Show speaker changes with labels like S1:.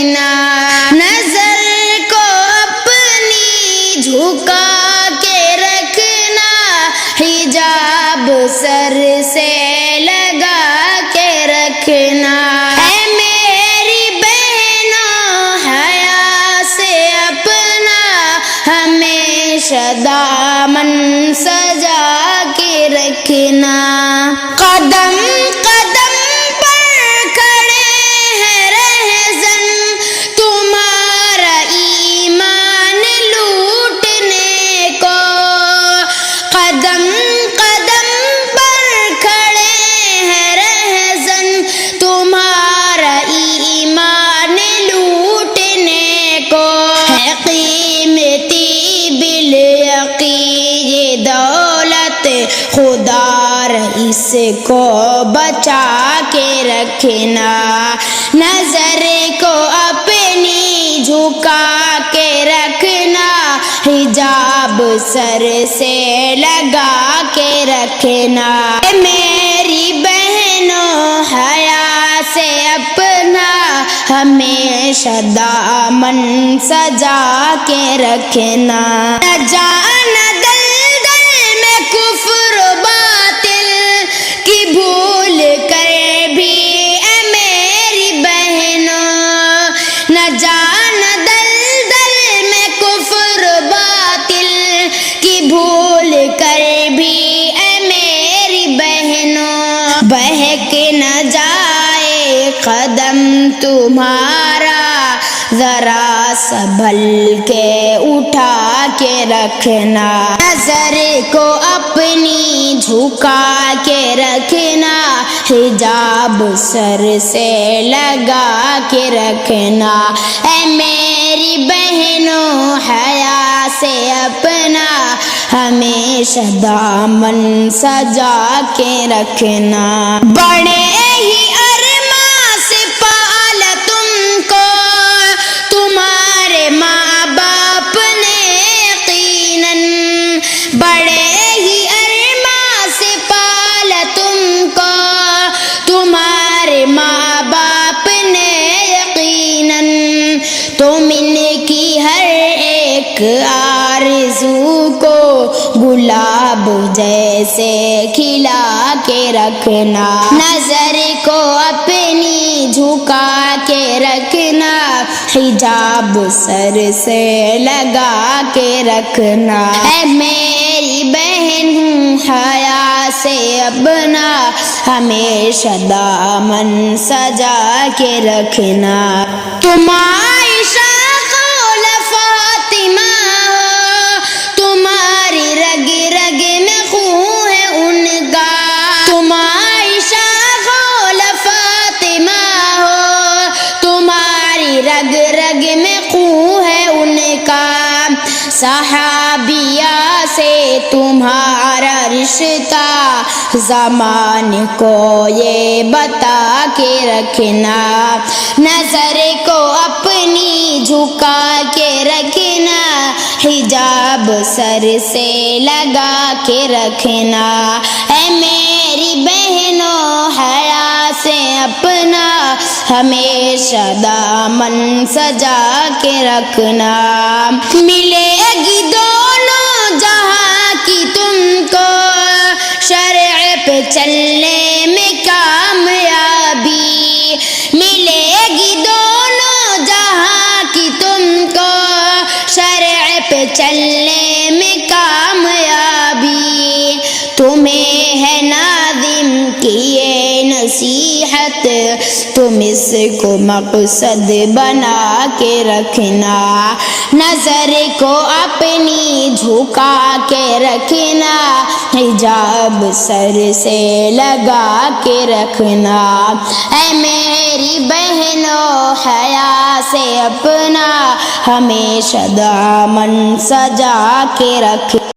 S1: رکھنا، نظر کو اپنی جھکا کے رکھنا، حجاب سر سے لگا کے رکھنا۔ اے میری بہنوں حیا سے اپنا ہمیشہ دامن سجا کے رکھنا۔ قدم قدم پر کھڑے ہیں رہزن تمہارا ایمان لوٹنے کو، قدم قدم پر کھڑے ہیں رہزن تمہارا ایمان لوٹنے کو۔ ہے قیمتی بالیقین یہ دولت خدا اس کو بچا کے رکھنا، نظر کو اپنی جھکا کے رکھنا، حجاب سر سے لگا کے رکھنا۔ میری بہنوں حیا سے اپنا ہمیشہ دامن سجا کے رکھنا۔ نہ جانا دلدل میں کفر باطل کی بھول کر بھی، اے میری بہنوں، نہ جانا دلدل میں کفر باطل کی بھول کر بھی، اے میری بہنوں، بہک نہ جائے قدم تمہارا، ذرا سنبھل کے اٹھا کے رکھنا، نظر کو اپنی جھکا کے رکھنا، حجاب سر سے لگا کے رکھنا۔ اے میری بہنوں حیا سے اپنا ہمیشہ دامن سجا کے رکھنا۔ بڑے ہی ارماں سے پالا تم کو تمہارے ماں باپ نے یقیناً، بڑے ہی ارماں سے پالا تم کو تمہارے ماں باپ نے یقیناً، تم ان کی ہر ایک آرزو کو گلاب جیسے کھلا کے رکھنا، نظر کو اپنی جھکا کے رکھنا، حجاب سر سے لگا کے رکھنا۔ اے میری بہن حیا سے اپنا ہمیشہ دامن سجا کے رکھنا۔ تم عائشہ قول فاطمہ ہو، تمہاری رگ رگ میں خون ہے ان کا، تم عائشہ قول فاطمہ ہو، تمہاری رگ رگ میں خون ہے ان کا، صحابیہ سے تمہارا رشتہ زمانے کو یہ بتا کے رکھنا، نظر کو اپنی جھکا کے رکھنا، حجاب سر سے لگا کے رکھنا۔ اے میری بہنوں حیا سے اپنا ہمیشہ دامن سجا کے رکھنا، ملے گی دونوں جہاں کی تم کو شرع پہ چلنے میں کامیابی، ملے گی دونوں جہاں کی تم کو شرع پہ چلنے میں کامیابی، تمہیں ہے ناظم کی یہ نصیحت، تم اس کو مقصد بنا کے رکھنا، نظر کو اپنی جھکا کے رکھنا، حجاب سر سے لگا کے رکھنا۔ اے میری بہنوں حیا سے اپنا ہمیشہ دامن سجا کے رکھنا۔